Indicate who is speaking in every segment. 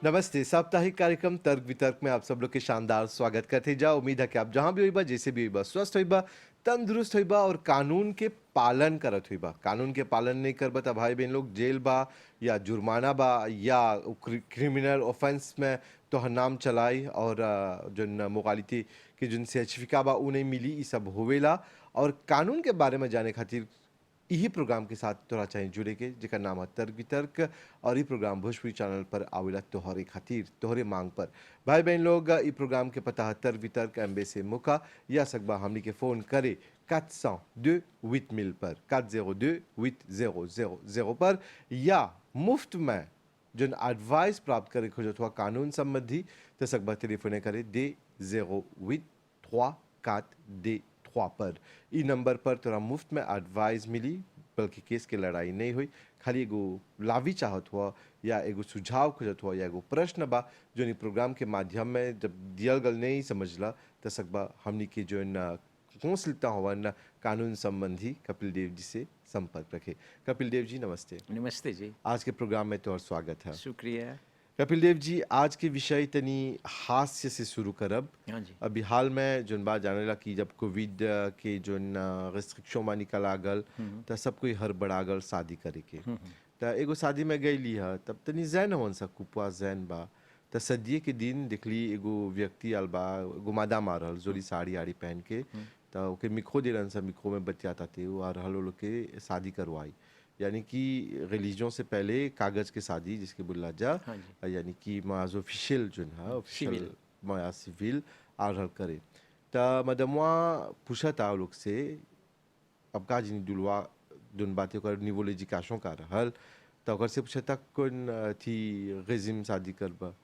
Speaker 1: नमस्ते। साप्ताहिक कार्यक्रम तर्क वितर्क में आप सब लोग के शानदार स्वागत करते जा। उम्मीद है कि आप जहाँ भी होइबा, जैसे भी होइबा, स्वस्थ होइबा, तंदुरुस्त होइबा और कानून के पालन करत होइबा। कानून के पालन नहीं करबा त भाई बहन लोग जेल बा या जुर्माना बा या क्रिमिनल ऑफेंस में तोहर नाम चलाई और जोन मोगालिती के जोन सर्टिफिका बा उ नहीं मिली। ई सब होवेला और कानून के बारे में जाने खातिर यही प्रोग्राम के साथ तोरा चाहिए जुड़े के जेकर नाम है तर्क वितर्क। और ये प्रोग्राम भोजपुरी चैनल पर आवेला तोहरे खातिर तोहरे मांग पर। भाई बहन लोग ई प्रोग्राम के पता है तर्क वितर्क एम्बे से मुका या सकबा हमनी के फ़ोन करे 402 8000 पर 402 8000 पर या मुफ्त में जन एडवाइस प्राप्त करे खोजत हुआ कानून संबंधी तो सकबा टेलीफोन करे दे 0834 दे 3 पर। ई नंबर पर तोरा मुफ्त में एडवाइस मिली, बल्कि केस के लड़ाई नहीं हुई। खाली एगो लावी चाहत हुआ या एगो सुझाव खोजत हुआ या एगो प्रश्न बा जो नी प्रोग्राम के माध्यम में जब दियल गल नहीं समझला तो सकबा हमनी के जो कौंसलता हवन कानून संबंधी कपिल देव जी से संपर्क रखे। कपिल देव जी नमस्ते।
Speaker 2: नमस्ते जी।
Speaker 1: आज के प्रोग्राम में तोहर स्वागत है।
Speaker 2: शुक्रिया।
Speaker 1: कपिल देव जी, आज के विषय तनी हास्य से शुरू करब।
Speaker 2: हाँ जी।
Speaker 1: अभी हाल में जोन बात जानेला कि जब कोविड के जोन रिस्ट्रिक्शन में निकला गल त सब कोई हड़बड़ा गल शादी करे के। त एगो शादी में गईली है तब तनी जैन हवन सा कुपवा जैन बा त सदिये के दिन देखली एगो व्यक्ति आल बा एगो मादा मारल जोली साड़ी आड़ी पहन के त ओके मिखो दे रहन सा, मिखो में बतियाता थे और हलो लोग के शादी करवाई। यानी कि रिलीजन से पहले कागज के शादी जिसके बोला जा,
Speaker 2: हाँ जी।
Speaker 1: यानी कि माज ऑफिशियल जो है ऑफिशियल
Speaker 2: सिविल।
Speaker 1: माया सिविल आरहल करे। त मदमवा पूछा था लोग से अब का जिनी दुलवा दुन बातें कर निवो लेजिकाशों का रहल त ओकर से पूछा था कौन थी रेजिम शादी करबा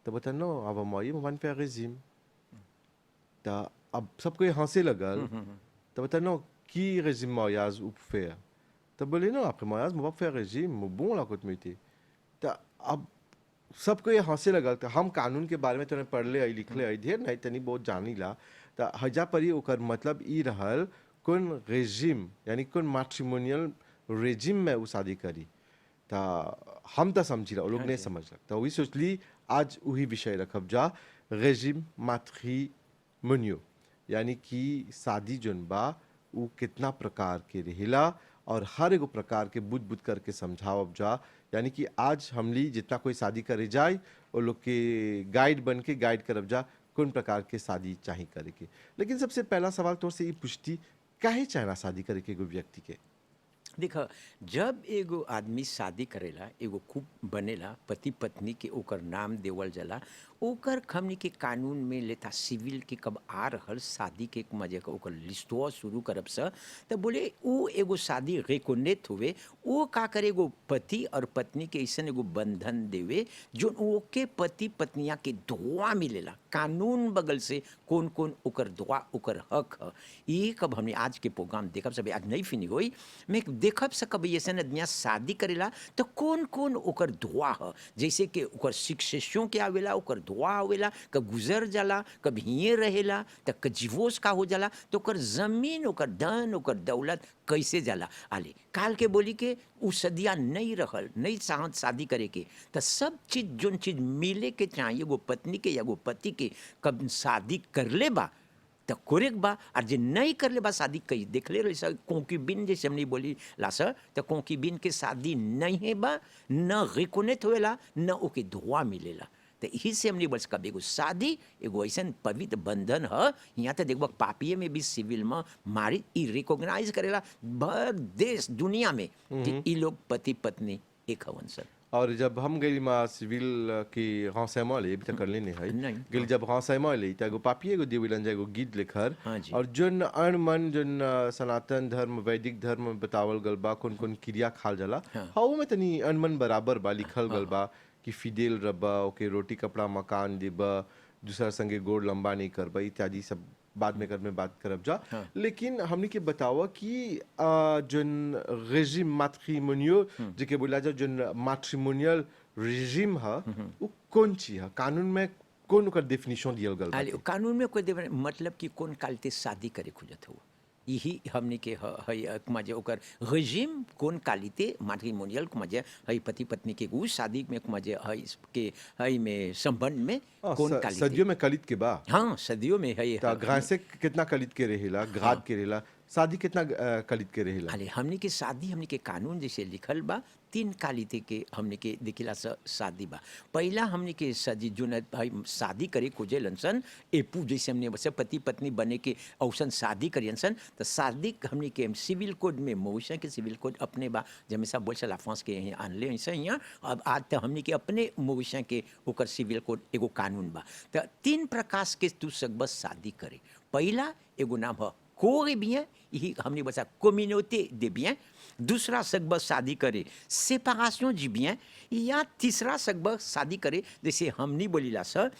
Speaker 1: त बता नो अब हम ये मन पे रेजिम त अब सबको हंसे लगल त बता नो की रेजिम मायाज उपफे तब बोले नो après mariage on va faire régime bon la côte métier त अब सबको ये हंसे लगल। तो हम कानून के बारे में तूने पढ़ले आई लिखले आई ढेर नहीं तनी बहुत जानी ला। तो हजा परी ओकर मतलब ई रहल कौन रेजिम यानी कौन मैट्रिमोनियल रेजिम में वो शादी करी। तो हम तो समझी ला, वो लोग
Speaker 2: हाँ
Speaker 1: नहीं
Speaker 2: जी।
Speaker 1: समझ तो वही सोचली आज वही विषय रखब जा रेजिम मैट्रिमोनियो यानी कि शादी जोन बा वो कितना प्रकार के रहेला और हर एगो प्रकार के बुझ बुझ करके समझावब जा। यानी कि आज हमली जितना कोई शादी करे जाए वो लोग के गाइड बन के गाइड करब जा कौन प्रकार के शादी चाहे करे के। लेकिन सबसे पहला सवाल तोर से ये पूछती काहे चाहना शादी करे के एगो व्यक्ति के।
Speaker 2: देख, जब एगो आदमी शादी करेला एगो खूब बनेला पति पत्नी के ओकर नाम देवल जाला ओकर हमनी के कानून में लेता सिविल के कब आ रहल शादी के मजे का ओकर लिस्टवा शुरू करब स त बोले वो एगो शादी रेकोनेट हुए वो का करे एगो पति और पत्नी के ऐसा एगो बंधन देवे जो ओके पति पत्निया के दुआ मिलेला कानून बगल से कौन कौन ओकर दुआ ओकर हक है। ये कब हमने आज के प्रोग्राम देखब सब आज नहीं फिनी होई मैं देखब से कब ऐसा आदमी शादी करेला तो कौन कौन ओकर दुआ है जैसे कि ओकर शिक्षियों के आवेला ओकर दुआ आवेला कब गुजर जाला कब हिये रहेला तो डिवोर्स का हो जाला तो ओकर जमीन ओकर धन ओकर दौलत कैसे जाला आले काल के बोली के उ सदिया नहीं रहल नहीं चाहत शादी करे के तो सब चीज जोन चीज मिले के चाहिए एगो पत्नी के या एगो पति के कब शादी कर ले बा तो कोरेक बा और जे नहीं कर ले बा शादी कई देख ले रही सर कोंकीबिन जैसे हमने बोली ला सर तो कोंकीबिन के शादी नहीं है बा न रिकोनेट होएला न ओके दुआ मिलेला। तो यही से हमने बस कब एगो शादी एगो ऐसा पवित्र बंधन है। यहाँ तो देखो पापिये में भी सिविल में मारी ई रिकॉग्नाइज करेला भर देश दुनिया में कि ई लोग पति पत्नी एक हवन सर।
Speaker 1: और जब हम गई माँ सिविल की renseignement ले अभी तक कर लेने है
Speaker 2: नहीं।
Speaker 1: गई जब renseignement ले तो एगो पापिये एगो देविलन एगो गीत लेखर
Speaker 2: हाँ जी।
Speaker 1: और जोन अणमन जोन सनातन धर्म वैदिक धर्म में बतावल गल बा कौन कौन क्रिया खाल जाला
Speaker 2: हाँ।
Speaker 1: हाउ में तनी अणमन बराबर बा लिखल गल बा कि फिडेल रबा ओके रोटी कपड़ा मकान देबा दूसरा संगे गोड़ लंबा नहीं करबा इत्यादि सब बाद में बात करब जा।
Speaker 2: हाँ।
Speaker 1: लेकिन हमने के बतावा कि जोन रेजिम मैट्रिमोनियल जेके बोला जा जोन मैट्रिमोनियल रेजिम है वो कौन चीज है कानून में कौन ओकर डेफिनेशन दियल गल
Speaker 2: आले
Speaker 1: बाटे।
Speaker 2: कानून में कोई मतलब कि कौन कालते शादी करे खुजत हो यही हमने के कुमाजे ओकर रेजिम कौन कालिते मैट्रिमोनियल कुमाजे हई पति पत्नी के गु शादी में कुमाजे हई के हई में संबंध में कौन कालिते
Speaker 1: सदियों में कलित के बा
Speaker 2: हाँ सदियों में है
Speaker 1: त ग्रासे कितना कलित के रहेला ग्राद के रहेला शादी कितना कलित के रहेला
Speaker 2: अरे हमने के शादी हमने के कानून जैसे लिखल बा 3 कालिते के हमने के दिखिला शादी बा पहला हमने के सदी जो भाई शादी करे खोजे लनसन एपू जैसे हमने बस पति पत्नी बने के औसन शादी करियनसन तो शादी हमने के सिविल कोड में मवेशिया के सिविल कोड अपने बा जमेसा बोल चला फ्रांस के यहाँ आनले ऐसा यहाँ अब आज तो हमने के अपने मवेशिया के ओकर सिविल कोड एगो कानून बा तो 3 प्रकार के तू सकबस शादी करे पहला एगो नाम है कोरे बियां यही हमने बता कम्युनिटी दे बियां दूसरा सकबस शादी करे सेपरेशन जी बियां या तीसरा सकबस शादी करे जैसे हमने बोलीला सर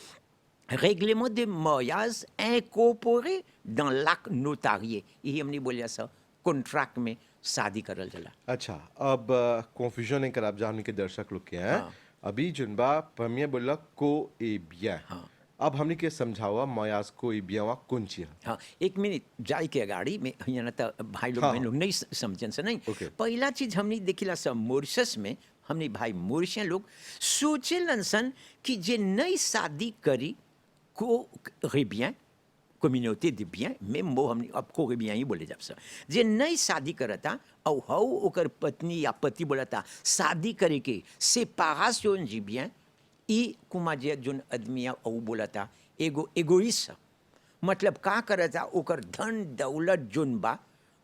Speaker 2: règlement de mariage incorporé dans l'acte notarié यही हमने बोलिया सर कॉन्ट्रैक्ट में शादी करल जाला
Speaker 1: अच्छा अब कंफ्यूजन नहीं कर आप जानने के दर्शक लोग के हैं
Speaker 2: हाँ।
Speaker 1: अभी जुनबा पमिया बोला को ए बिया
Speaker 2: हाँ।
Speaker 1: अब हमने के समझावा मयास को ए बियावा कौन ची है
Speaker 2: हाँ 1 मिनट जाए के गाड़ी में यहाँ तो भाई लोग
Speaker 1: हाँ।
Speaker 2: बहन लोग नहीं समझन से नहीं
Speaker 1: ओके।
Speaker 2: पहला चीज हमने देखिला सब मॉरिशस में हमने भाई मॉरिशियन लोग सोचे लनसन कि जे नई शादी करी को रेबियां कम्युनिटी दे बियां में मो हमने अब को रेबियां ही बोले जब सर जे नई शादी करता और हाउ ओकर पत्नी या पति बोलता शादी करे के सेपरेशन जी बियां ई कुमा जे जोन आदमिया औ बोलता एगो एगोइस्ट मतलब का करता ओकर धन दौलत जोन बा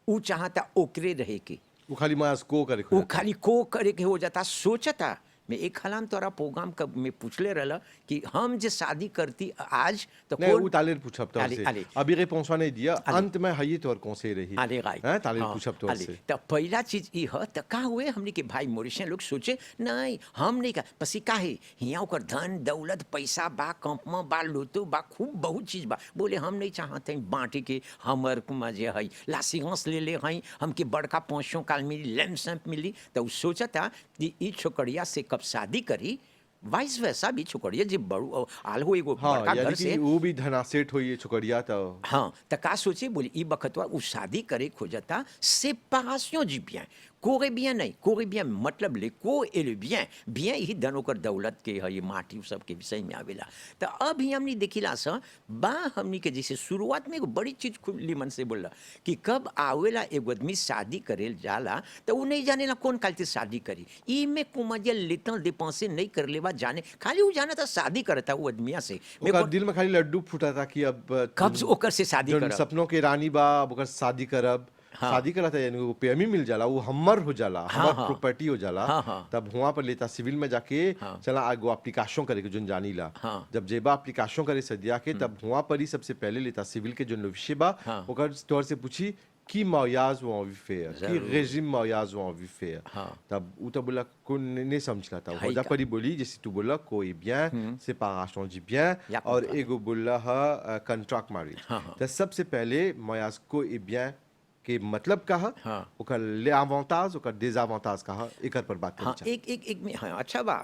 Speaker 2: ऊ चाहता ओकरे रहे के
Speaker 1: वो खाली मयास को करे
Speaker 2: वो खाली को करे के हो जाता सोचता मैं एक हलाम तोरा प्रोग्राम कब में पूछले रहला कि हम जे शादी करती आज तो
Speaker 1: नहीं
Speaker 2: कौन
Speaker 1: वो तालेर पूछब तो
Speaker 2: आले,
Speaker 1: से
Speaker 2: आले।
Speaker 1: अभी रेपोंसवा नहीं दिया
Speaker 2: आले।
Speaker 1: अंत में हई तोर कौन से रही
Speaker 2: आले राइट
Speaker 1: हैं तालेर पूछब तो से
Speaker 2: तो पहला चीज ई ह त का हुए हमने के भाई मॉरिशियन लोग सोचे नहीं हम नहीं का पसी का है हिया ओकर धन दौलत पैसा बा कंपमा बा लूटो बा खूब बहुत चीज बा बोले हम नहीं चाहते बांटे के हमर कुमा जे हई लासिगंस ले ले हई हमके बड़का पोंछों काल मिली लैम्प मिली तो उ सोचता कि ई छोकरिया से कब शादी करी वाइस वैसा भी छोकरिया जे बड़ू आल हो एगो
Speaker 1: हाँ
Speaker 2: बड़का घर
Speaker 1: यानी
Speaker 2: से
Speaker 1: कि वो भी धनासेठ हुई छोकरिया तो
Speaker 2: हाँ त का सोचे बोली ई बखतवा उ शादी करे खोजता सेपरेशन जी बियां कोरे बियां नहीं कोरे बियां मतलब ले को ए ले बियां बियां ही धन ओकर दौलत के है ये माटी सब के विषय में आवेला तो अब ही हमने देखिला स बा हमनी के जैसे शुरुआत में एगो बड़ी चीज खुली मन से बोला कि कब आवेला एगो आदमी शादी करेल जाला तो उ नहीं जानेला कौन कालते शादी करी ई में कुमजिया लेता डिपेंसे नहीं कर लेवा जाने खाली उ जाना था शादी करता वो आदमिया से
Speaker 1: ओकर दिल में खाली लड्डू फूटा था कि अब
Speaker 2: कब ओकर से शादी
Speaker 1: जोन
Speaker 2: करब
Speaker 1: सपनों के रानी बा अब ओकर शादी करब
Speaker 2: हाँ।
Speaker 1: शादी करा था यानी वो पेमी मिल जाला वो हमर हो जाला
Speaker 2: हाँ,
Speaker 1: हमर
Speaker 2: हाँ।
Speaker 1: प्रॉपर्टी हो जाला
Speaker 2: हाँ, हाँ।
Speaker 1: तब हुआ पर लेता सिविल में जाके
Speaker 2: हाँ।
Speaker 1: चला आगो एप्लीकेशन करे के जोन जानी ला
Speaker 2: हाँ।
Speaker 1: जब जेबा एप्लीकेशन करे सदिया के तब हुआ पर ही सबसे पहले लेता सिविल के जोन विषय बा
Speaker 2: हाँ।
Speaker 1: ओकर तौर से पूछी की mariage ou envie faire की
Speaker 2: जरूर।
Speaker 1: régime mariage ou envie faire
Speaker 2: हाँ।
Speaker 1: तब उ तो बोला कौन नहीं समझला था
Speaker 2: हाई
Speaker 1: हो जा
Speaker 2: का।
Speaker 1: परी बोली जैसे तू बोला कोई bien séparation du bien
Speaker 2: या
Speaker 1: और
Speaker 2: contract।
Speaker 1: एगो बोला है कॉन्ट्रैक्ट मैरिज
Speaker 2: हाँ, हाँ।
Speaker 1: तो सबसे पहले mariage को et bien के मतलब का है
Speaker 2: हाँ।
Speaker 1: ओकर ले avantage ओकर désavantage का है एकर पर बात
Speaker 2: हाँ
Speaker 1: करी
Speaker 2: एक में हाँ अच्छा बा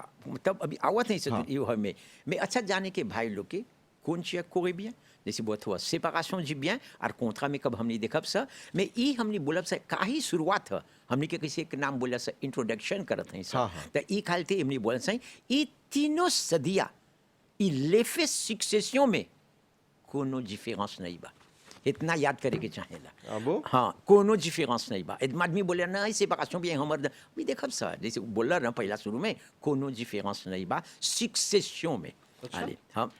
Speaker 2: तब अभी आवत नहीं
Speaker 1: हाँ।
Speaker 2: सकती यो हमें मैं अच्छा जाने के भाई लोग के कौन चीज कोरे बियां जैसे बहुत हुआ सेपरेशन जी बियां और कॉन्ट्रा में कब हमने देखब सा मैं ई हमने बोलब सा काही शुरुआत है हमने के किसी एक नाम बोला सा इंट्रोडक्शन करत हैं सा
Speaker 1: हाँ, हाँ।
Speaker 2: तो ई खालते हमने बोला सा ई तीनों सदिया ई लेफे सक्सेशन में कोनो डिफरेंस नहीं बा इतना याद करे के चाहेला
Speaker 1: अबो
Speaker 2: हाँ कोनो डिफरेंस नहीं बा एक आदमी बोले ना ऐसे बाकाशों भी हमर भी देखब सा जैसे बोला ना पहला शुरू में कोनो डिफरेंस नहीं बा सक्सेशन में
Speaker 1: अच्छा।
Speaker 2: आले हाँ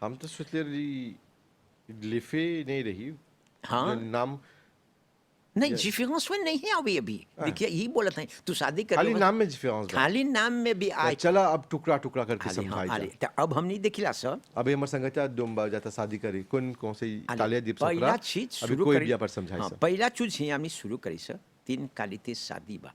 Speaker 1: हम तो सोचले रही लिफे नहीं रही
Speaker 2: हाँ।
Speaker 1: जो नाम
Speaker 2: नहीं डिफरेंस में नहीं है अभी अभी देखिए यही बोला था तू शादी कर
Speaker 1: खाली
Speaker 2: लो,
Speaker 1: नाम में डिफरेंस बा
Speaker 2: खाली नाम में भी आए
Speaker 1: चला अब टुकड़ा टुकड़ा करके
Speaker 2: आले हाँ
Speaker 1: समझाई
Speaker 2: आले
Speaker 1: जा
Speaker 2: तो अब हमने देखिला सर
Speaker 1: अभी हमारे संगठन दुम्बा जाता शादी करे कौन से
Speaker 2: आले,
Speaker 1: तालिया दीप
Speaker 2: पहला
Speaker 1: सपरा
Speaker 2: चीज
Speaker 1: अभी
Speaker 2: शुरू
Speaker 1: कोई
Speaker 2: करी
Speaker 1: बिया पर समझाई
Speaker 2: हाँ,
Speaker 1: सर
Speaker 2: पहला चीज ही हमने शुरू करी सर 3 कालिते शादी बा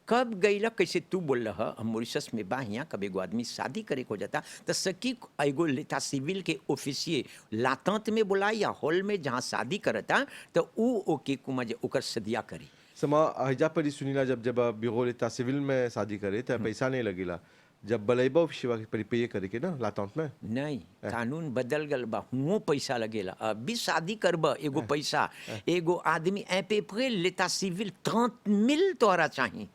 Speaker 2: कब गईला कैसे तू बोल रहा हम मॉरिशस में बा यहाँ कब एगो आदमी शादी करे को जाता तो सकी एगो लेता सिविल के ऑफिसिये लातंत में बोला या हॉल में जहाँ शादी करता तो ऊ ओके कुमा जे ओकर सदिया करी
Speaker 1: समा हजा पर ही सुनीला जब जब ब्यूरो लेता सिविल में शादी करे तो पैसा नहीं लगेला जब बलैबा शिवा के परिपेय करे के ना लातंत में
Speaker 2: नहीं कानून बदल गल बा हुओं पैसा लगेला अभी शादी करब एगो पैसा एगो आदमी ए पे प्रे लेता सिविल 30,000 तोरा चाहिए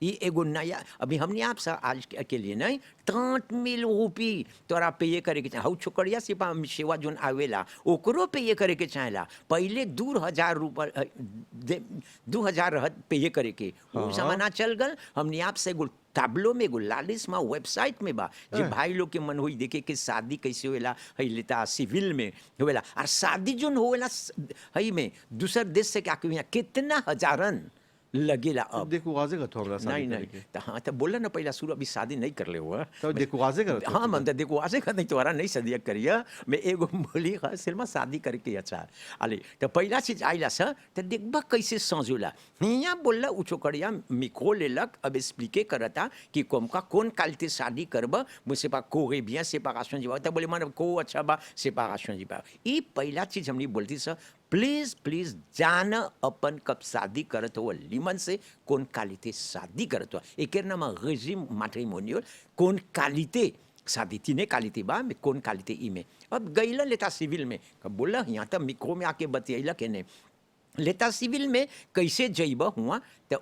Speaker 2: ये एगो नया अभी हमने आप सा आज के लिए नहीं 30,000 रुपी तोरा पे करे के चाहे हऊ छोकरिया सिपा सेवा जोन आवेला ओकरो पे ये करे के चाहेला पहले 2,000 रुपये 2,000 पे करे के वो
Speaker 1: हाँ।
Speaker 2: जमाना चल गल हमने आप से एगो ताबलो में एगो लालिस में वेबसाइट में बा जे भाई लोग के मन होई देखे कि शादी कैसे होएला हई लेता सिविल में होएला और शादी जोन होएला हई में दूसर देश से क्या यहाँ कितना हजारन लगेला अब
Speaker 1: देखो वाजे का हमरा शादी
Speaker 2: नहीं
Speaker 1: करे
Speaker 2: नहीं
Speaker 1: के
Speaker 2: तो हाँ तो बोला ना पहला शुरू अभी शादी नहीं कर ले हुआ
Speaker 1: तो देखो वाजे कर
Speaker 2: हाँ मन तो देखो आसे का नहीं तुम्हारा नहीं शादी करिए मैं एगो बोली हाँ सिर्फ शादी करके अच्छा अले तो पहला चीज आइला सर तो देखबा कैसे समझोला हिया बोला उ छोकरिया मिको लेलक अब एक्सप्लिके करता कि कोमका कौन कालते शादी करब मुझसे पा कोगे बिया सेपरेशन जीवा तो बोले मन को अच्छा बा सेपरेशन जीवा ई पहला चीज हमनी बोलती सर प्लीज प्लीज जान अपन कब शादी करत हो लिमन से कौन कालिते शादी करत हो एक नाम रेजिम मैट्रिमोनियल कौन कालिते शादी तीने कालिते बा में कौन कालिते ई में अब गईला लेता सिविल में कब बोला यहाँ तक मिक्रो में आके बतियला के ने लेता सिविल में कैसे जइब हुआ तो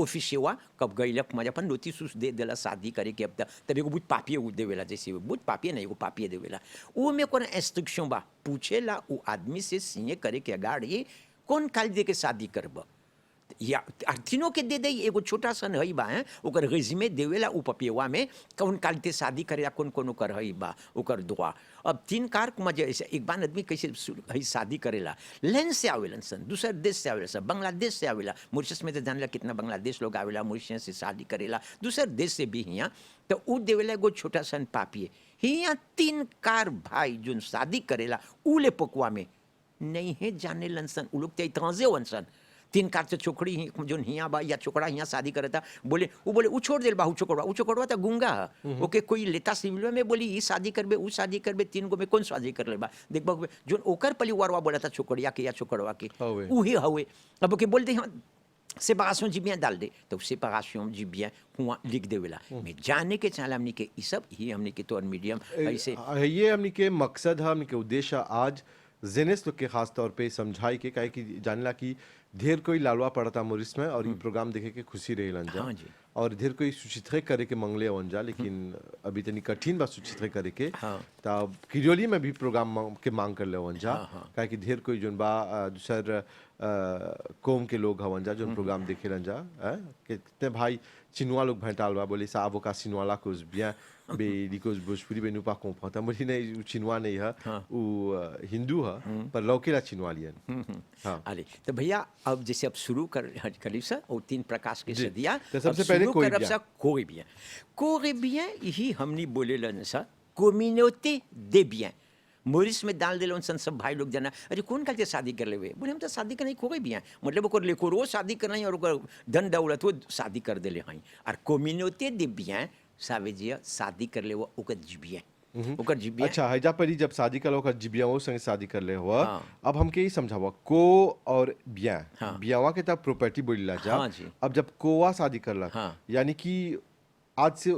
Speaker 2: ऑफिस हुआ कब गईलक मजा अपन नोटिस उस दे देला शादी करे के अब तब एगो बुत पापिए उ देवेला जैसे बुत पापिए नहीं एगो पापिए देवेला वो में कौन इंस्ट्रक्शन बा पूछेला वो आदमी से सिंह करे के अगाड़ी कौन काल दे के शादी करब या तीनों के दे दे एगो छोटा सन हई बा ओकर रेजिमे देवेला उ पपियवा में कौन कालते शादी करे कौन कौन ओकर हई बा ओकर दुआ अब 3 कार मजे ऐसे एक बार आदमी कैसे हई शादी करेला लेन से आवेलन सन दूसर देश से आवेला सब बांग्लादेश से आवेला मॉरिशस में तो जानला कितना बांग्लादेश लोग आवेला मॉरिशस से शादी करेला दूसर देश से भी हियाँ तो उ देवेला एगो छोटा सन पापिए हियाँ 3 कार भाई जोन शादी करेला उले पकवा में नहीं है जाने लनसन उ लोग ताजे वनसन 3 कार से छोकरी जो हिया बा या छोकरा हिया शादी करता बोले वो छोड़ देल बा उ छोकरवा तो गुंगा ओके कोई लेता सिविल में बोली ई शादी करबे उ शादी करबे 3 गो में कौन शादी कर ले बा देखबा जो ओकर परिवारवा बोला था छोकरिया के या छोकरवा के
Speaker 1: हवे।
Speaker 2: उहे हवे अब ओके बोल दे séparation du bien डाल दे तो séparation du bien हुआ लिख देवेला मैं जानने के चाहला हमनी के ई सब ही हमनी के तौर मीडियम ऐसे
Speaker 1: ये हमनी के मकसद है हमनी के उद्देश्य आज जेनेस लोग के खास तौर पे समझाई के काहे कि जानला कि ढेर कोई लालवा पड़ता मोरिस में और ये प्रोग्राम देखे के खुशी रहे जा
Speaker 2: हाँ जी।
Speaker 1: और ढेर कोई सूचित करे के मंगले वन जा लेकिन अभी तनी कठिन बा सूचित करे के
Speaker 2: हाँ।
Speaker 1: तब किरियोली में भी प्रोग्राम के मांग कर ले वन जा
Speaker 2: हाँ।
Speaker 1: काहे कि ढेर कोई जोन बा दूसर कौम के लोग हवन जा जोन प्रोग्राम देखे लन जा कितने भाई चिनुआ लोग भेंटाल बा बोले साहब का चिनुआला कुछ bien mais लिकोस भोजपुरी में नु pas comprendre मोली नहीं चिनुआ नहीं है वो हिंदू है पर लौकेला चिनुआ लियन हाँ
Speaker 2: अरे तो भैया अब जैसे अब शुरू करी सर और 3 प्रकाश के सदिया
Speaker 1: तो सबसे पहले
Speaker 2: कोई बिया यही हमनी बोले लन सर कम्युनिटी दे बिया मोरिस में डाल दिल सन सब भाई लोग जाना अरे कौन कहते शादी कर ले बोले हम तो शादी करने को भी हैं मतलब ओकर लेको रोज शादी करना और ओकर धन दौलत वो शादी कर दिले हैं और कम्युनिटी दे बिया सावेजिया शादी कर ले वो ओकर जीबिया ओकर जीबिया
Speaker 1: अच्छा हैजा परी जब शादी कर ओकर जिबिया वो संग शादी कर ले हुआ अब हमके ही समझावा को और बिया बियावा के तब प्रॉपर्टी बोलिला जा अब जब कोवा शादी करला यानी कि आज से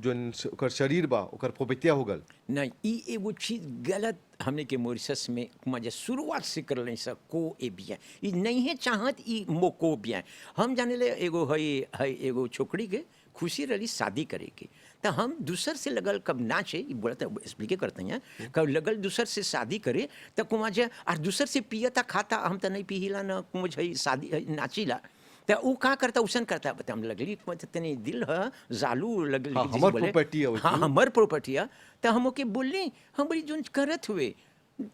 Speaker 1: जो ओकर शरीर बा ओकर प्रॉपर्टिया हो गल
Speaker 2: नहीं ई एगो चीज गलत हमने के मॉरिशस में मजे शुरुआत से कर ले सब को ए बिया ई नहीं है चाहत ई मोको बिया हम जाने ले एगो है एगो छोकरी के खुशी रही शादी करे के तो हम दूसर से लगल कब नाचे बोला तो एक्सप्लिके करते हैं कब लगल दूसर से शादी करे तो कुमाजे और दूसर से पियता खाता हम तो नहीं पीला ना कुछ शादी नाचीला तो वो का करता उसन करता बता हम लगली तनी दिल है जालू लगली
Speaker 1: हमर प्रॉपर्टी है
Speaker 2: हाँ हमर प्रॉपर्टी है तो हम ओके बोलली हम बड़ी जोन करत हुए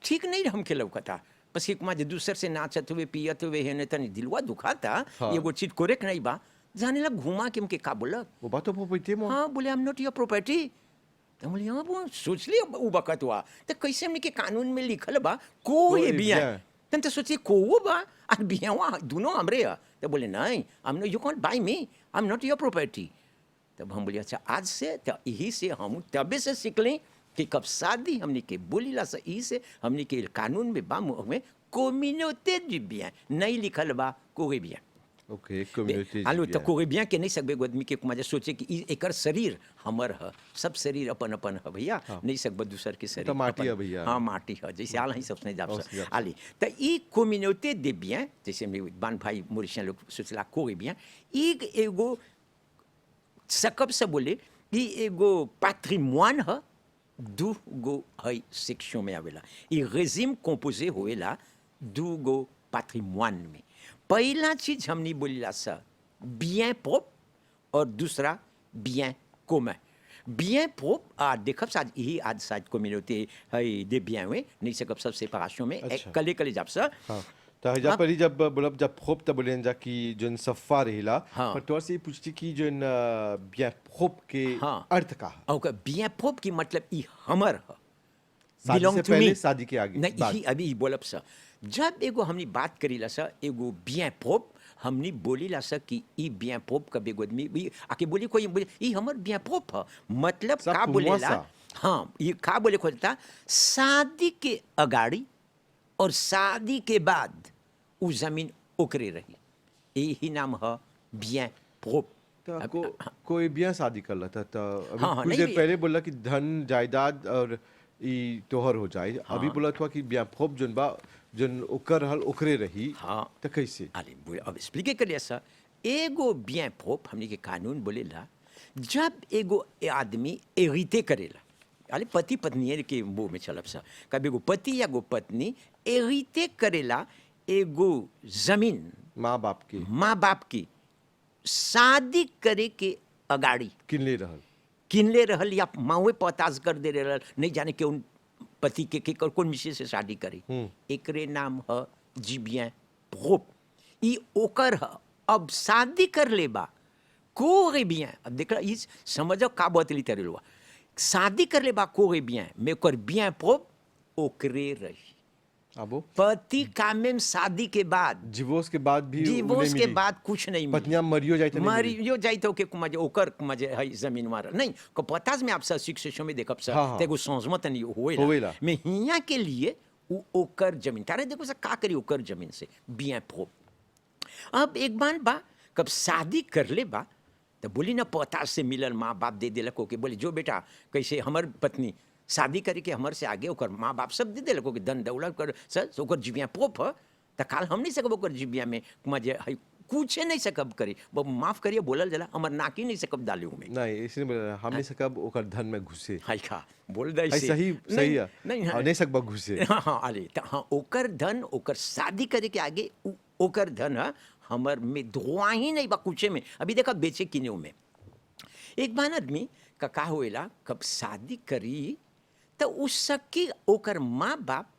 Speaker 2: ठीक नहीं हमके लौकता बस एक माजे दूसर से नाचत हुए पियत हुए है तनी दिलवा दुखाता एगो चीज कोरेक नहीं बा जाने लग घुमा के हमके का बोला
Speaker 1: वो बात तो प्रॉपर्टी है
Speaker 2: हाँ बोले आई एम नॉट योर प्रॉपर्टी तो बोले हाँ वो सोच लिया वो बकत हुआ तो कैसे हमने के कानून में लिखल बा को ये बिया तन तो सोचिए को बा और बियावा दोनों हमरे है तो बोले नहीं हम you can't buy me I am not your property तब हम बोले अच्छा आज से तो यही से हम तबे से सीख लें कि कब शादी हमने के बोलीला से यही से हमने के कानून में बा में कम्युनिटी बिया नहीं लिखल बा कोई बिया
Speaker 1: ओके कम्युनिटी
Speaker 2: आलू
Speaker 1: जी
Speaker 2: तो कोई bien के नहीं सकबे एगो आदमी के मजा सोचे कि एकर शरीर हमर ह सब शरीर अपन अपन ह भैया नहीं सकबे दूसर के शरीर
Speaker 1: माटी
Speaker 2: अपन-
Speaker 1: है भैया।
Speaker 2: हाँ माटी ह जैसे आल ही सबसे जाप
Speaker 1: और से जाप से।
Speaker 2: आली तो ई कम्युनिटी दे bien जैसे हमने बान भाई मोरिशियन लोग सोचला कोई bien ई एगो सकब से बोले ई एगो patrimoine ह दू गो है सेक्शन में आवेला ई रेजिम कंपोजे होएला दू गो patrimoine में पहला चीज हमने बोलीला सा bien propre और दूसरा bien commun bien propre आ देखब साज यही आज साज कम्युनिटी है दे bien हुए नहीं सकब सब सेपरेशन में
Speaker 1: अच्छा।
Speaker 2: कले कले जाब सा
Speaker 1: हाँ तो हजा
Speaker 2: अब-
Speaker 1: परी जब बोलब जब खोप तब बोले जा कि जोन सफा रहिला
Speaker 2: हाँ।
Speaker 1: पर तोर से ये पूछती कि जोन बिया खोप के
Speaker 2: हाँ।
Speaker 1: अर्थ का है?
Speaker 2: और bien propre की मतलब ई हमर ह
Speaker 1: शादी
Speaker 2: belong
Speaker 1: से
Speaker 2: to
Speaker 1: पहले
Speaker 2: me।
Speaker 1: शादी के आगे
Speaker 2: नहीं
Speaker 1: बाद
Speaker 2: यही अभी बोलब सा जब एगो हमनी बात करीला सा एगो bien propre हमनी बोलीला सा कि ई bien propre कब एगो आदमी ई आके बोली कोई बोली ई हमर bien propre ह मतलब
Speaker 1: सब
Speaker 2: का
Speaker 1: पुनवा
Speaker 2: बोलेला
Speaker 1: सा।
Speaker 2: हाँ ये का बोले खोजता शादी के अगाड़ी और शादी के बाद उ जमीन ओकरे रही यही नाम ह bien propre
Speaker 1: तो
Speaker 2: अब-
Speaker 1: कोई बिया शादी कर लेता तो अभी
Speaker 2: हाँ, हाँ,
Speaker 1: कुछ
Speaker 2: नहीं
Speaker 1: देर
Speaker 2: भी-
Speaker 1: पहले बोला कि धन जायदाद और ई तोहर हो जाए अभी बोला था कि बिया खोप जोन बा जोन ओकर हल ओकरे रही
Speaker 2: हाँ।
Speaker 1: तो कैसे
Speaker 2: allez, अब एक्सप्लिके करिए सा एगो bien propre हमने के कानून बोलेला जब एगो आदमी एरिते करेला अरे पति पत्नी के मुंह में चलब सा कभी एगो पति या एगो पत्नी एरिते करेला एगो जमीन
Speaker 1: माँ बाप के
Speaker 2: माँ बाप की शादी करे के अगाड़ी
Speaker 1: किनले रहल
Speaker 2: किनले रहल या मावे पताज कर दे रहल नहीं जाने के उन पति के कौन मिसे से शादी करी एकरे नाम ह जीबियन प्रोप ई ओकर ह अब शादी कर लेबा कोरे बियन अब देख ई समझो का बतली तरेलवा शादी कर लेबा कोरे बियन में ओकर बियन प्रोप ओकरे रही
Speaker 1: अबो
Speaker 2: पति का में शादी के बाद
Speaker 1: डिवोर्स के बाद भी
Speaker 2: डिवोर्स
Speaker 1: उन्हें
Speaker 2: के
Speaker 1: मिली।
Speaker 2: बाद कुछ नहीं मिली
Speaker 1: पत्नियां मरियो जाए तो नहीं मिली।
Speaker 2: मरियो जाई तो के मजे ओकर मजे है जमीन मार नहीं को पताज में आप सब शिक्षण में देखब सर
Speaker 1: हाँ, हाँ।
Speaker 2: तेगो समझमत नहीं
Speaker 1: होवेला।
Speaker 2: होएला मैं हिया के लिए उ ओकर जमीन तारे देखो सर का करी ओकर जमीन से bien propre अब एक बार बा कब शादी कर ले बा तो बोली ना पताज से मिलल माँ बाप दे देलक ओके बोले जो बेटा कैसे हमर पत्नी शादी करे के हमर से आगे ओकर माँ बाप सब दे देलक ओके धन दौलत कर सर ओकर जीविया पोप ह त काल हम नहीं सकब ओकर जीविया में मजे है कुछ नहीं सकब करे माफ करिए बोलल जला हमर नाकी नहीं सकब डालू में
Speaker 1: नहीं इसलिए बोला हमने से कब ओकर धन में घुसे
Speaker 2: हाय खा बोल दे
Speaker 1: हाय सही सही है
Speaker 2: नहीं
Speaker 1: और नहीं सकबा घुसे
Speaker 2: हाँ हाँ अरे त हाँ ओकर धन ओकर शादी करे के आगे ओकर धन ह हमर में धोआ ही नहीं बा कुछे में अभी देखा बेचे किने में एक बार आदमी का होएला कब शादी करी तो उस सकी ओकर माँ बाप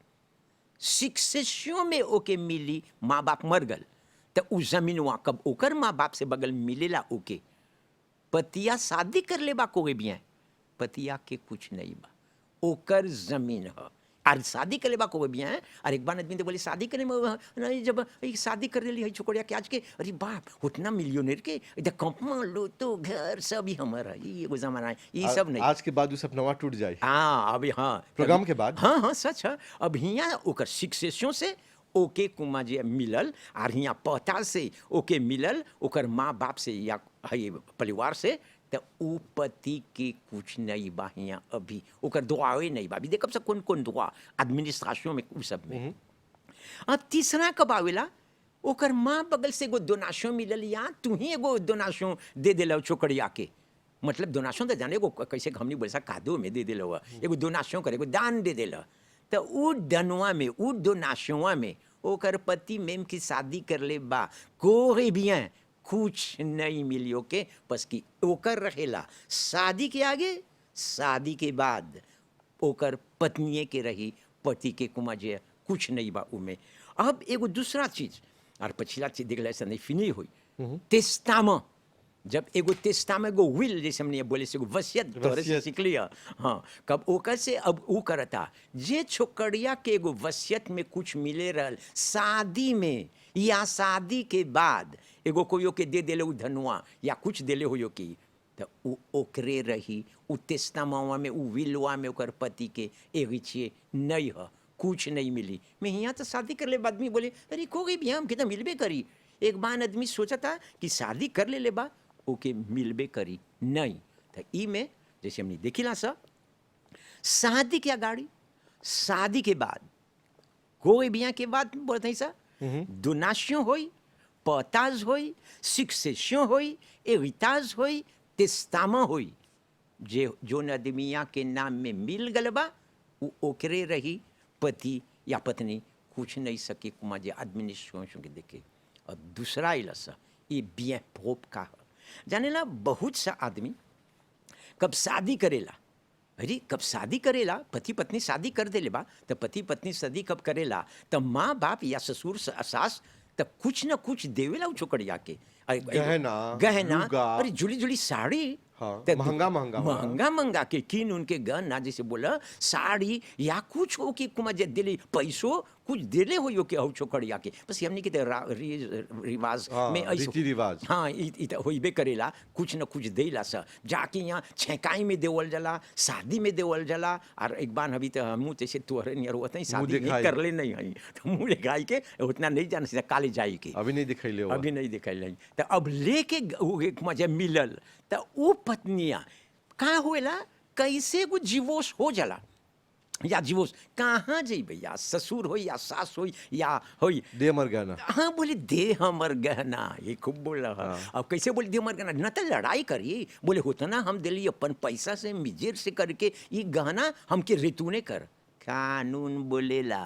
Speaker 2: शिक्षियों में ओके मिली माँ बाप मर गल तो उ जमीन वहाँ कब ओकर माँ बाप से बगल मिलेला ओके पतिया शादी कर ले बा कोई बिया पतिया के कुछ नहीं बा ओकर जमीन है और शादी कर ले बा कोई बिया है और एक बार आदमी तो बोले शादी करे में नहीं जब शादी कर ली है छोकरिया के आज के अरे बाप उतना मिलियनर के इधर कंपमा लो तो घर सब ही हमारा ये एगो जमाना है ये सब नहीं
Speaker 1: आज के बाद वो सपना टूट जाए
Speaker 2: हाँ अभी हाँ
Speaker 1: प्रोग्राम के बाद?
Speaker 2: हाँ हाँ सच है अब हियाँ ओकर शिक्षियों से ओके कुमा जे मिलल और हियाँ पता से ओके मिलल ओकर माँ बाप से या है परिवार से तो उ पति के कुछ नहीं बा हियाँ अभी ओकर दुआवे नहीं बा अभी देखब सब कौन कौन दुआ एडमिनिस्ट्रेशन में उ सब में अब तीसरा कब आवेला ओकर माँ बगल से एगो डोनाशन मिलल या तू ही एगो डोनाशन दे दिल छोकरिया के मतलब डोनाशन तो जाने एगो कैसे हमनी बोले सा कादो में दे दिल एगो डोनाशन करे एगो दान दे दिल तो उ डनवा में उ डोनाशनवा में ओकर पति मेम की शादी कर ले बा कोई बिया कुछ नहीं मिली ओके बस की ओकर रहेला शादी के आगे शादी के बाद ओकर पत्निये के रही पति के कुमा जे कुछ नहीं बा उमे अब एगो दूसरा चीज और पछिला चीज देख ऐसा नहीं फिनी हुई तेस्तामा जब एगो तेस्तामा एगो विल जैसे हमने बोले से एगो वसियत तोरे से
Speaker 1: वसियत।
Speaker 2: सीख लिया हाँ कब ओकर से अब ऊ करता जे छोकरिया के एगो वसियत में कुछ मिले रहल शादी में या शादी के बाद एगो कोई के दे देले उ धनुआ या कुछ देले हो की तो उ ओकरे रही उ तेस्तामा में उ विलवा में ओकर पति के एगिछे नहीं है कुछ नहीं मिली मैं यहाँ तो शादी कर ले आदमी बोले अरे कोई भी हम के तो मिलबे करी एक बार आदमी सोचा था कि शादी कर ले बा ओके मिलबे करी नहीं तो ई में जैसे हमने देखिला सा शादी के अगाड़ी शादी के बाद कोई बिया के बाद बोलते सा दोनाशियों होई पताज होई सुक्सेशन होई एरिताज होई तेस्तामा होई जे जो आदमिया के नाम में मिल गल बा वो ओकरे रही पति या पत्नी कुछ नहीं सके कुमा जे आदमी ने सोच के देखे अब दूसरा इलसा ये bien propre का जाने ला बहुत सा आदमी कब शादी करेला अरे कब शादी करेला पति पत्नी शादी कर देले बा तो पति पत्नी शादी कब करेला तो माँ बाप या ससुर सास तब कुछ न कुछ देवेला उ छोकरिया के गहना
Speaker 1: लुगा।
Speaker 2: अरे जुली जुली साड़ी
Speaker 1: हाँ,
Speaker 2: त
Speaker 1: महंगा महंगा वाला।
Speaker 2: महंगा महंगा के किन उनके गहना जैसे बोला साड़ी या कुछ हो कि कुमा जे दिली पैसो कुछ दिले हो यो के हो छोकरिया के बस हमने के रिवाज
Speaker 1: हाँ,
Speaker 2: में ऐसो-
Speaker 1: रीति रिवाज।
Speaker 2: हाँ इत होइबे करेला कुछ न कुछ देला सा जाके यहाँ छेकाई में देवल जला शादी में देवल जला और एक बार अभी तो मुँह जैसे तोहरे नियर होता ही शादी नहीं
Speaker 1: दिखाई।
Speaker 2: कर ले नहीं हई तो मुँह दिखाई के उतना नहीं जान सीधा काले जाई के
Speaker 1: अभी नहीं दिखैले हो
Speaker 2: अभी नहीं दिखाई नहीं तो अब लेके एक मजा मिलल तो वो पत्निया का होएला कैसे को डिवोर्स हो जाला या डिवोर्स कहाँ जइबे या ससुर हो या सास हो या होई
Speaker 1: दे मर गया ना
Speaker 2: हाँ बोले दे हमर गहना ये खूब बोल रहा अब कैसे बोले दे हमर गहना न तो लड़ाई करी बोले होता ना हम दिली अपन पैसा से मिजेर से करके ये गहना हमके ऋतु ने कर कानून बोलेला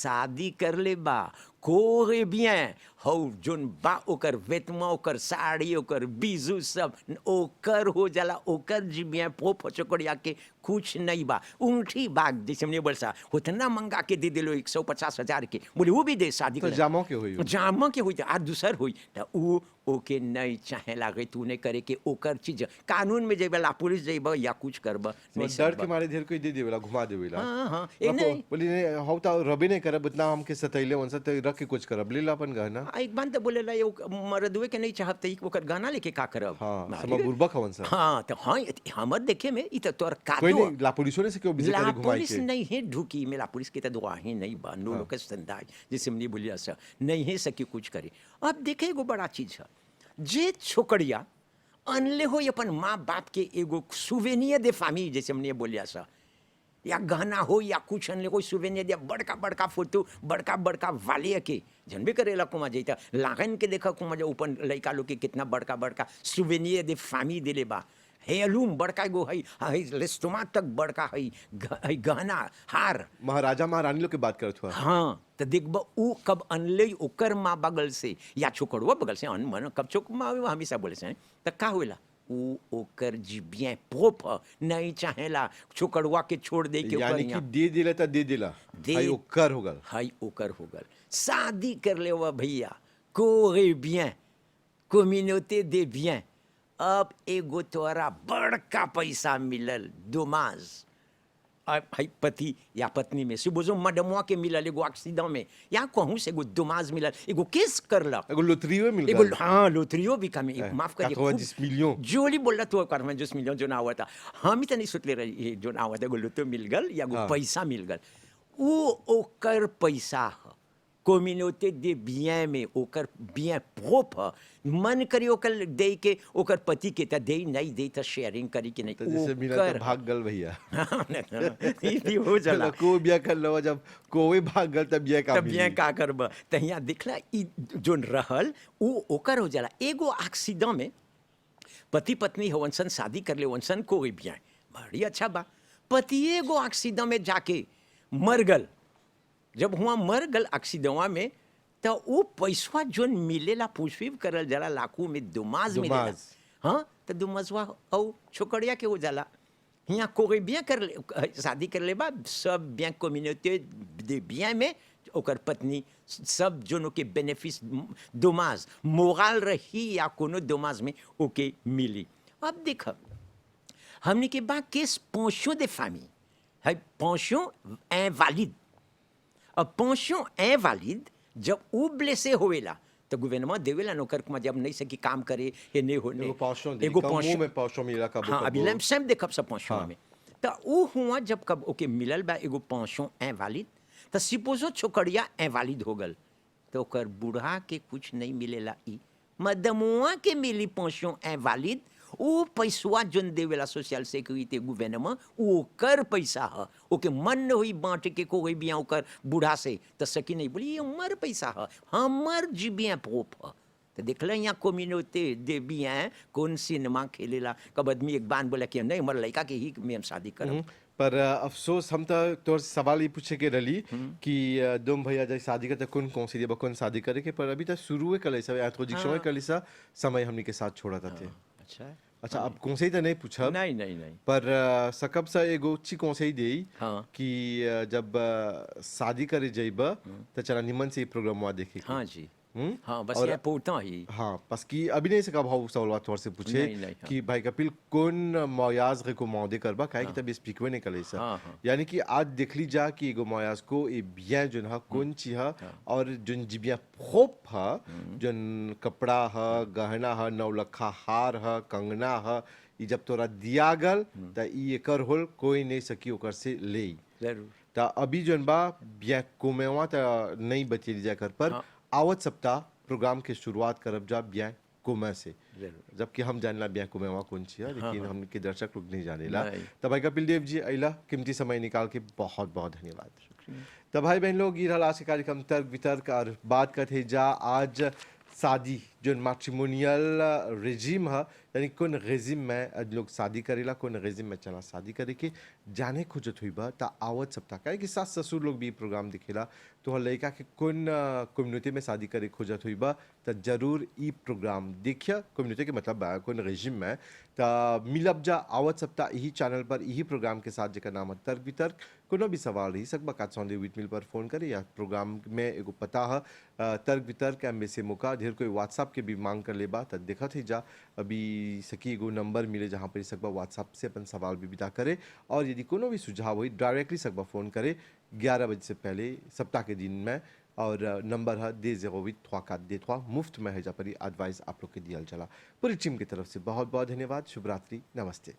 Speaker 2: शादी कर ले बा कोई bien हो जोन बा ओकर वेतमा ओकर साड़ी ओकर बीजू सब ओकर हो जाला ओकर जी bien पोप चोकड़िया के कुछ नहीं बा ऊँठी बाग जैसे हमने बोलसा उतना मंगा के दे दिलो 150,000 के बोले वो भी दे शादी
Speaker 1: तो
Speaker 2: के
Speaker 1: जामो के होई
Speaker 2: जामा के हुई आ दूसर हुई तो ऊ ओके नहीं चाहे लागे तूने करे के ओकर चीज कानून में जेबला पुलिस जेब या कुछ करब नहीं
Speaker 1: डर के मारे ढेर कोई दे देवेला घुमा देवेला
Speaker 2: हाँ हाँ ए नहीं
Speaker 1: बोली नहीं हो तो रबे नहीं करब इतना हमके सतैले वंसा तो रख के कुछ करब लीला अपन गहना
Speaker 2: एक बार तो बोले ला ये मरदुए के नहीं चाहत त ओकर गाना लेके का करब
Speaker 1: हाँ समा बुरबक हवन सा
Speaker 2: हाँ तो हाँ हमर देखे में इ तो तोर
Speaker 1: कोई
Speaker 2: कातो
Speaker 1: नहीं ला पुलिसो ने से क्यों बिजे
Speaker 2: ला
Speaker 1: करे घुमाई
Speaker 2: पुलिस
Speaker 1: के
Speaker 2: नहीं है ढुकी में ला पुलिस के तो दुआ ही नहीं बा नो लोग के संदाय जैसे हमने बोलिया सा नहीं है सकी कुछ करे अब देखे एगो बड़ा चीज है जे छोकड़िया अनले हो अपन माँ बाप के एगो सुवेनियर दे फामी जैसे हमने बोलिया सा या गहना हो या कुछ अनले कोई सुवेनियर दे बड़का बड़का फोटो बड़का बड़का वाले के जनबे करेला कुमा जैता लागन के देखा कुमा जो ऊपर लड़का लोग के कितना बड़का बड़का सुवेनियर दे फामी दिले बा हेलूम बड़का गो है लेस्टोमा तक बड़का है गहना हार
Speaker 1: महाराजा महारानी लोग के बात करत हुआ
Speaker 2: हाँ तो देखब ऊ कब अनले ओकर माँ बगल से या छोकड़ुआ बगल से अन मन कब छोक माँ हमेशा बोले से तो का होएला ऊ ओकर जीबिया पोप नहीं चाहेला छोकड़ुआ के छोड़ दे के
Speaker 1: यानी कि दे दिला तो दे दिला
Speaker 2: दे-
Speaker 1: भाई ओकर होगल
Speaker 2: हाई ओकर हो गल शादी कर ले वह भैया कोरे bien communauté दे bien अब एगो तोरा बड़का पैसा मिलल दोमाज अब भाई पति या पत्नी में सुबह मडमुआ के मिलल एगो एक्सीडेंट में या कहूँ से एगो दोमाज मिलल एगो केस करला
Speaker 1: एगो लोतरीवे मिल
Speaker 2: एगो
Speaker 1: गल
Speaker 2: हाँ लोतरियो भी कम माफ करिए
Speaker 1: 90 मिलियन
Speaker 2: जोली बोल रहा तो कर में 10 मिलियन जो ना हुआ था हम ही तो नहीं सोचले रहे ये जो ना हुआ था एगो लोतो मिल गल या एगो
Speaker 1: हाँ।
Speaker 2: पैसा मिल गल वो ओकर पैसा ह कम्युनिटी दे बियां में ओकर बियां प्रोप ह मन करी ओकर दे के ओकर पति के त दे नहीं दे त शेयरिंग करी के नहीं
Speaker 1: तो जैसे मिला
Speaker 2: ओकर
Speaker 1: तो भाग गल भैया
Speaker 2: ई भी हो जाला
Speaker 1: को बिया कर लो जब कोई भाग गल तब बिया का
Speaker 2: तब बियां का करब त यहाँ दिखला ई जोन रहल ऊ ओकर हो जाला एगो एक्सीडेंट में पति पत्नी होवनसन शादी कर ले वनसन कोई बियां बड़ी अच्छा बा पति एगो एक्सीडेंट में जाके मर गल जब हुआ मर गल एक्सीडेंट में तो वो पैसा जोन मिलेला पूछवीब करल जाला लाखों में दुमाज मिलेला
Speaker 1: दुमाज।
Speaker 2: हाँ तो दुमजवा औ छोकड़िया के हो जाला यहाँ कोई बियां कर ले शादी कर ले बा सब बियां कम्युनिटी दे बियां में ओकर पत्नी सब जोनों के बेनिफिट दुमाज मोराल रही या कोनो दुमाज में ओके मिली अब देख हमने के बा केस pension des familles है pension invalide अब pension invalide जब ऊ ब्लेसे होवेला तो गवर्नमेंट देवेला नौकर के जब नहीं सकी काम करे हे नहीं होने
Speaker 1: एगो पौशों दे
Speaker 2: एगो
Speaker 1: मुंह
Speaker 2: pension-
Speaker 1: में पौशों मिला कबो
Speaker 2: हाँ अभी लैम्प सेम देखब सब pension
Speaker 1: हाँ।
Speaker 2: में तो ऊ हुआ जब कब ओके मिलल बा एगो pension invalide तो सिपोजो छोकड़िया invalide हो गल तो ओकर बूढ़ा के कुछ नहीं मिलेला ई मदमुआ के मिली पोषण इनवैलिड वो पैसवा जोन देवेला सोशल सिक्योरिटी गवर्नमेंट ओकर पैसा ह ओके मन न हुई बांट के कोई बिया ओकर बूढ़ा से तो सकी नहीं बोली ये हमर पैसा ह हमर जीबिया प्रोप ह तो देखल यहाँ कम्युनिटी दे बिया कौन सिनेमा खेलेला कब आदमी एक बान बोला कि नहीं हमारे लड़का के ही में हम शादी करब
Speaker 1: पर अफसोस हम तो तोर से सवाल ये पूछे के रही कि दोम भैया जब शादी करते कौन सी कौन शादी करे के पर अभी तक शुरू कर सब इंट्रोडक्शन कर सा समय हमनी के साथ छोड़ा था थे
Speaker 2: अच्छा
Speaker 1: अच्छा अब कौन से ही तो नहीं पूछा
Speaker 2: नहीं नहीं नहीं
Speaker 1: पर सकब सा एगो ची कौन से ही दे
Speaker 2: हाँ
Speaker 1: कि जब शादी करे जइब तो चला निमन से प्रोग्राम देखे के।
Speaker 2: हाँ जी
Speaker 1: हम्म?
Speaker 2: हाँ बस
Speaker 1: और
Speaker 2: ये पूछता ही
Speaker 1: हाँ बस कि अभी नहीं सका भाव सवाल थोड़ा से पूछे
Speaker 2: नहीं, नहीं, हाँ।
Speaker 1: कि भाई कपिल कौन मयाज को मौदे करबा काहे कि तब स्पीकवे नहीं करे सा
Speaker 2: हाँ, हाँ।
Speaker 1: यानी कि आज देख ली जा कि एगो मयाज को ए बिया जोन हा कौन ची हा और जोन जिबिया खोप हा जोन कपड़ा हा गहना हा नौलखा हार हा कंगना हा ई जब तोरा दिया गल त ई एकर होल कोई नहीं सकी ओकर से ले
Speaker 2: जरूर
Speaker 1: त अभी जोन बा बिया कोमेवा त नहीं बचेली जा कर पर
Speaker 2: हाँ।
Speaker 1: आवत सप्ताह प्रोग्राम के शुरुआत करब जा ब्याह कुमें से
Speaker 2: जरूर
Speaker 1: जबकि हम जानला ब्याह कुमेवा कौन छिया लेकिन हमके दर्शक लोग नहीं जानेला
Speaker 2: नहीं।
Speaker 1: तब भाई कपिल देव जी अला कीमती समय निकाल के बहुत बहुत धन्यवाद तब भाई बहन लोग ये रहा आज के कार्यक्रम तर्क वितर्क और बात करते जा आज शादी जो मैट्रिमोनियल रेजिम है यानी कौन रेजिम में आज लोग शादी करेला कौन रेजिम में चला शादी करे के जाने खोजत हुई बा ता आवत सप्ताह काहे कि सास ससुर लोग भी प्रोग्राम दिखेला तो लड़का के कौन कम्युनिटी में शादी करे खोजत हुई बा तो जरूर ई प्रोग्राम देखिए कम्युनिटी के मतलब बा कौन रेजिम में तो मिलब जा आवत सप्ताह यही चैनल पर यही प्रोग्राम के साथ जेकर नाम है तर्क वितर्क कोनो भी सवाल रही सकबा कात सौंदे विट मिल पर फोन करे या प्रोग्राम में एगो पता है तर्क वितर्क एम्बेसी मौका ढेर कोई व्हाट्सएप के भी मांग कर लेबा तो देखत ही जा अभी सकी एगो नंबर मिले जहाँ पर सकबा व्हाट्सएप से अपन सवाल भी विदा करे और यदि कोनो भी सुझाव हुई डायरेक्टली सकबा फोन करे 11 बजे से पहले सप्ताह के दिन में और नंबर है D0834 मुफ्त में है जा पर एडवाइस आप लोग के दिया चला पूरी टीम की तरफ से बहुत बहुत धन्यवाद शुभ रात्रि नमस्ते।